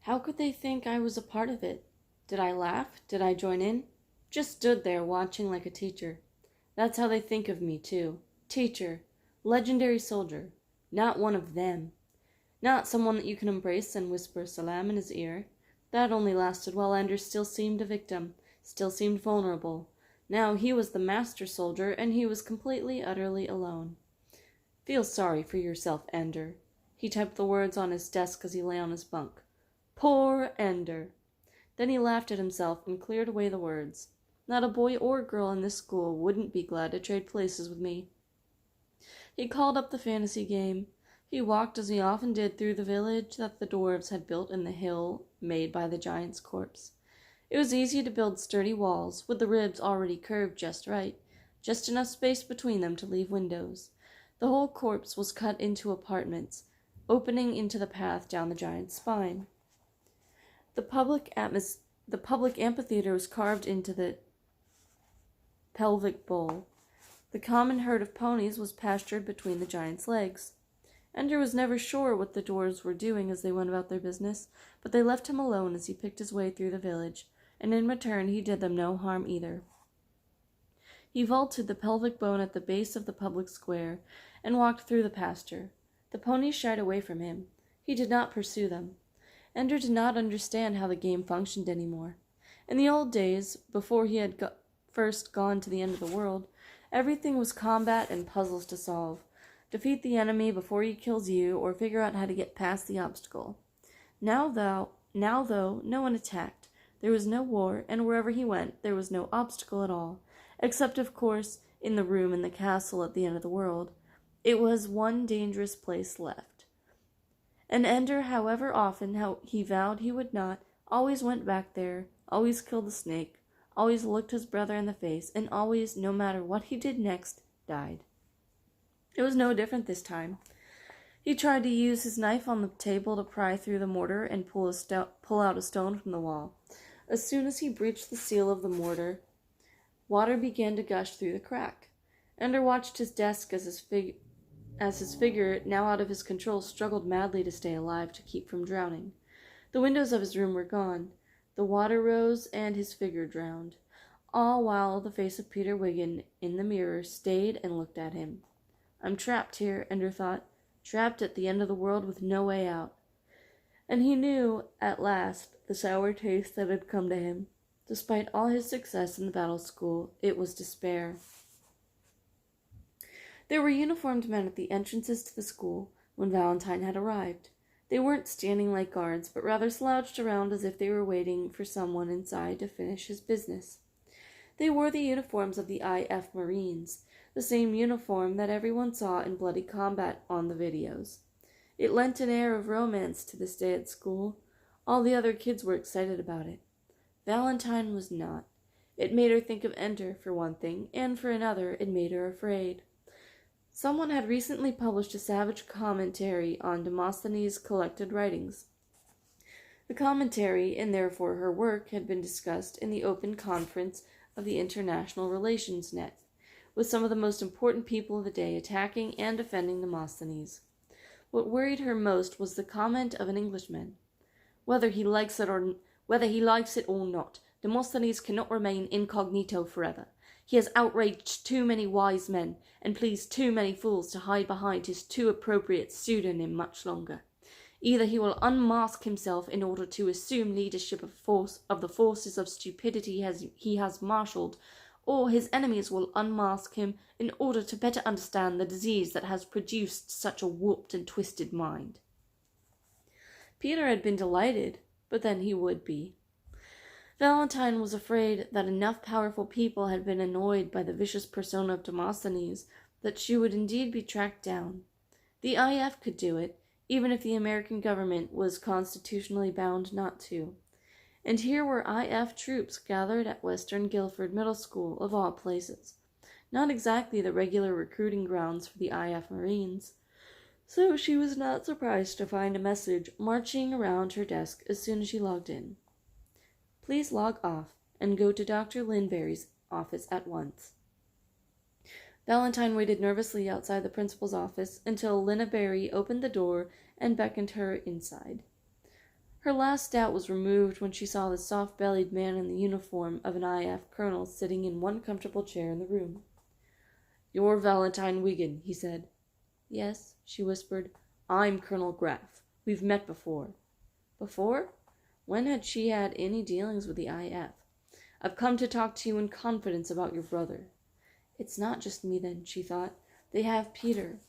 How could they think I was a part of it? Did I laugh? Did I join in? Just stood there watching like a teacher. That's how they think of me, too. Teacher. Legendary soldier. Not one of them. Not someone that you can embrace and whisper salam in his ear. That only lasted while Ender still seemed a victim, still seemed vulnerable. Now he was the master soldier, and he was completely, utterly alone. Feel sorry for yourself, Ender. He typed the words on his desk as he lay on his bunk. Poor Ender. Then he laughed at himself and cleared away the words. Not a boy or girl in this school wouldn't be glad to trade places with me. He called up the fantasy game. He walked as he often did through the village that the dwarves had built in the hill made by the giant's corpse. It was easy to build sturdy walls, with the ribs already curved just right, just enough space between them to leave windows. The whole corpse was cut into apartments, opening into the path down the giant's spine. The public amphitheater was carved into the pelvic bowl. The common herd of ponies was pastured between the giant's legs. Ender was never sure what the dwarves were doing as they went about their business, but they left him alone as he picked his way through the village, and in return he did them no harm either. He vaulted the pelvic bone at the base of the public square, and walked through the pasture. The ponies shied away from him. He did not pursue them. Ender did not understand how the game functioned anymore. In the old days, before he had first gone to the end of the world, everything was combat and puzzles to solve. Defeat the enemy before he kills you, or figure out how to get past the obstacle. Now though, no one attacked. There was no war, and wherever he went, there was no obstacle at all, except, of course, in the room in the castle at the end of the world. It was one dangerous place left. And Ender, however often he vowed he would not, always went back there, always killed the snake, always looked his brother in the face, and always, no matter what he did next, died. It was no different this time. He tried to use his knife on the table to pry through the mortar and pull out a stone from the wall. As soon as he breached the seal of the mortar, water began to gush through the crack. Ender watched his desk as his figure, now out of his control, struggled madly to stay alive to keep from drowning. The windows of his room were gone. The water rose, and his figure drowned, all while the face of Peter Wiggin in the mirror stayed and looked at him. I'm trapped here, Ender thought, trapped at the end of the world with no way out. And he knew, at last, the sour taste that had come to him. Despite all his success in the battle school, it was despair. There were uniformed men at the entrances to the school when Valentine had arrived. They weren't standing like guards, but rather slouched around as if they were waiting for someone inside to finish his business. They wore the uniforms of the IF Marines, the same uniform that everyone saw in bloody combat on the videos. It lent an air of romance to this day at school. All the other kids were excited about it. Valentine was not. It made her think of Ender, for one thing, and for another, it made her afraid. Someone had recently published a savage commentary on Demosthenes' collected writings. The commentary, and therefore her work, had been discussed in the open conference of the International Relations Net, with some of the most important people of the day attacking and defending Demosthenes. What worried her most was the comment of an Englishman. Whether he likes it or not, Demosthenes cannot remain incognito forever. He has outraged too many wise men and pleased too many fools to hide behind his too appropriate pseudonym much longer. Either he will unmask himself in order to assume leadership of the forces of stupidity he has marshaled, or his enemies will unmask him in order to better understand the disease that has produced such a warped and twisted mind. Peter had been delighted, but then he would be. Valentine was afraid that enough powerful people had been annoyed by the vicious persona of Demosthenes that she would indeed be tracked down. The IF could do it, even if the American government was constitutionally bound not to. And here were IF troops gathered at Western Guilford Middle School, of all places. Not exactly the regular recruiting grounds for the IF Marines. So she was not surprised to find a message marching around her desk as soon as she logged in. Please log off and go to Dr. Linberry's office at once. Valentine waited nervously outside the principal's office until Linberry opened the door and beckoned her inside. Her last doubt was removed when she saw the soft-bellied man in the uniform of an IF colonel sitting in one comfortable chair in the room. "You're Valentine Wigan," he said. "Yes," she whispered. "I'm Colonel Graff. We've met before." Before? When had she had any dealings with the IF? "I've come to talk to you in confidence about your brother." It's not just me then, she thought. They have Peter.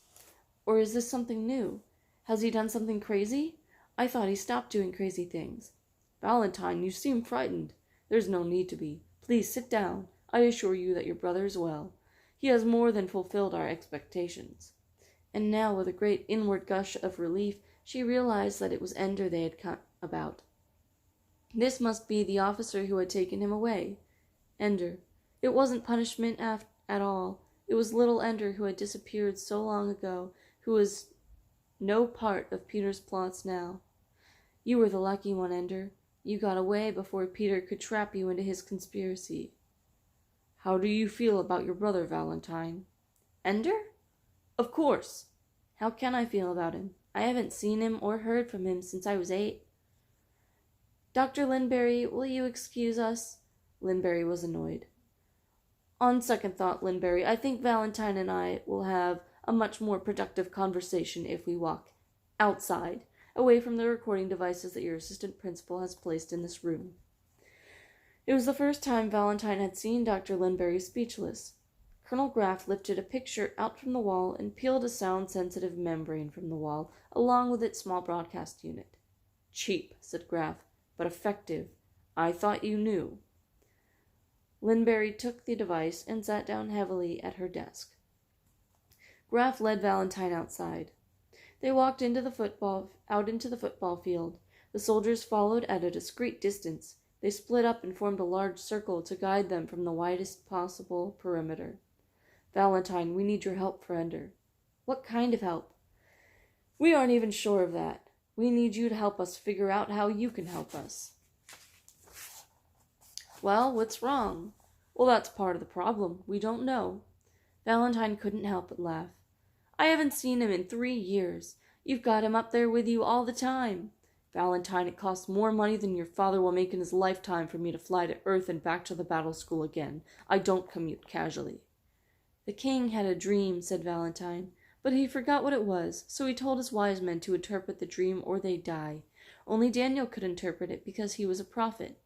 Or is this something new? Has he done something crazy? I thought he stopped doing crazy things. "Valentine, you seem frightened." "There's no need to be. Please sit down. I assure you that your brother is well. He has more than fulfilled our expectations." And now, with a great inward gush of relief, she realized that it was Ender they had come about. This must be the officer who had taken him away. Ender. It wasn't punishment at all. It was little Ender who had disappeared so long ago, who was no part of Peter's plots now. "You were the lucky one, Ender. You got away before Peter could trap you into his conspiracy." "How do you feel about your brother, Valentine?" "Ender? Of course. How can I feel about him? I haven't seen him or heard from him since I was 8. "Dr. Linbury, will you excuse us?" Linbury was annoyed. "On second thought, Linbury, I think Valentine and I will have a much more productive conversation if we walk outside, away from the recording devices that your assistant principal has placed in this room." It was the first time Valentine had seen Dr. Linbury speechless. Colonel Graff lifted a picture out from the wall and peeled a sound-sensitive membrane from the wall, along with its small broadcast unit. "Cheap," said Graff, "but effective. I thought you knew." Linbury took the device and sat down heavily at her desk. Graff led Valentine outside. They walked out into the football field. The soldiers followed at a discreet distance. They split up and formed a large circle to guide them from the widest possible perimeter. "Valentine, we need your help for Ender." "What kind of help?" "We aren't even sure of that. We need you to help us figure out how you can help us." "Well, what's wrong?" "Well, that's part of the problem. We don't know." Valentine couldn't help but laugh. "I haven't seen him in 3 years. You've got him up there with you all the time." "Valentine, it costs more money than your father will make in his lifetime for me to fly to Earth and back to the battle school again. I don't commute casually." "The king had a dream," said Valentine, "but he forgot what it was, so he told his wise men to interpret the dream or they'd die. Only Daniel could interpret it because he was a prophet."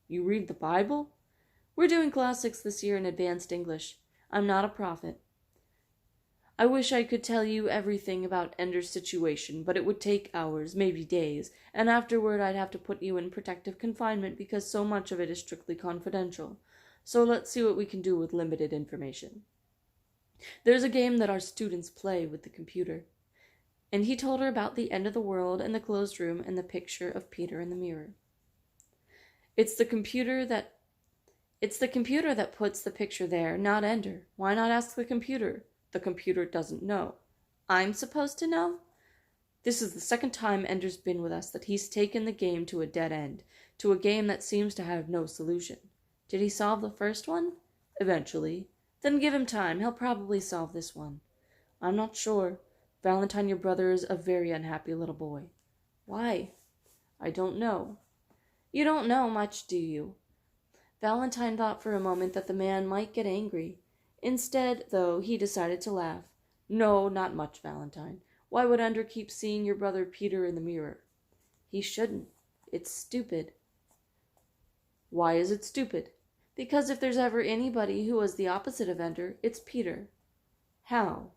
"You read the Bible?" "We're doing classics this year in advanced English. I'm not a prophet." "I wish I could tell you everything about Ender's situation, but it would take hours, maybe days, and afterward I'd have to put you in protective confinement because so much of it is strictly confidential. So let's see what we can do with limited information. There's a game that our students play with the computer." And he told her about the end of the world and the closed room and the picture of Peter in the mirror. It's the computer that puts the picture there, not Ender. Why not ask the computer?" "The computer doesn't know." "I'm supposed to know?" "This is the second time Ender's been with us that he's taken the game to a dead end, to a game that seems to have no solution." "Did he solve the first one?" "Eventually." "Then give him time. He'll probably solve this one." "I'm not sure. Valentine, your brother, is a very unhappy little boy." "Why?" "I don't know." "You don't know much, do you?" Valentine thought for a moment that the man might get angry. Instead, though, he decided to laugh. "No, not much, Valentine. Why would Ender keep seeing your brother Peter in the mirror?" "He shouldn't. It's stupid." "Why is it stupid?" "Because if there's ever anybody who was the opposite of Ender, it's Peter." "How?"